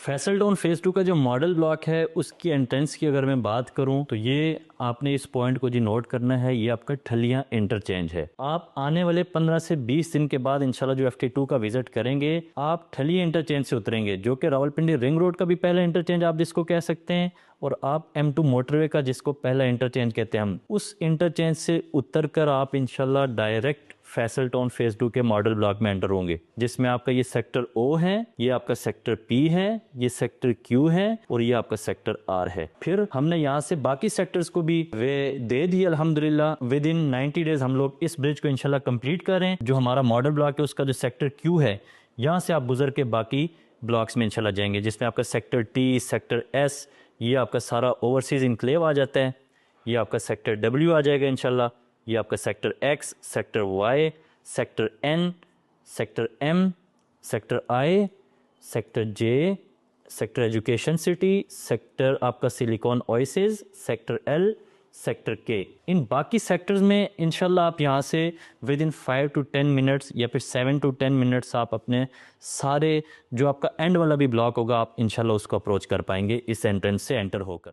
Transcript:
Faisal town phase 2 का जो model block है उसकी एंट्रेंस की अगर मैं बात करूं तो ये आपने इस पॉइंट को जी नोट करना है, ये आपका ठलियां इंटरचेंज है। आप आने वाले 15 से 20 दिन के बाद इंशाल्लाह जो FT2 का विजिट करेंगे आप ठलियां इंटरचेंज से उतरेंगे, जो कि रावलपिंडी रिंग रोड का भी पहला इंटरचेंज आप जिसको कह सकते हैं, और आप M2 मोटरवे का जिसको पहला इंटरचेंज कहते हैं हम, उस इंटरचेंज से उतर कर आप इंशाल्लाह डायरेक्ट फैसल टाउन फेज़ 2 के मॉडल ब्लॉक में एंटर होंगे, जिसमें आपका ये सेक्टर O है, ये आपका सेक्टर P है, ये सेक्टर Q है और ये आपका सेक्टर R है। फिर हमने यहाँ से बाकी सेक्टर्स को भी वे दे दी अल्हम्दुलिल्लाह। विद इन 90 डेज हम लोग इस ब्रिज को इंशाल्लाह कंप्लीट कर रहे हैं। जो हमारा मॉडल ब्लॉक है उसका जो सेक्टर Q है, यहाँ से आप गुजर के बाकी ब्लॉक्स में इंशाल्लाह जाएंगे, जिसमें आपका सेक्टर T, सेक्टर S, ये आपका सारा ओवरसीज इनक्लेव आ जाता है। ये आपका सेक्टर W आ जाएगा इंशाल्लाह। ये आपका sector X, sector Y, sector N, sector M, sector I, sector J, sector education city, sector आपका silicon oasis, sector L, sector K। इन बाकी सेक्टर्स में इंशाल्लाह आप यहाँ से विद इन 5 to 10 मिनट्स या फिर 7 to 10 मिनट्स आप अपने सारे जो आपका एंड वाला भी ब्लॉक होगा आप इंशाल्लाह उसको अप्रोच कर पाएंगे इस एंट्रेंस से एंटर होकर।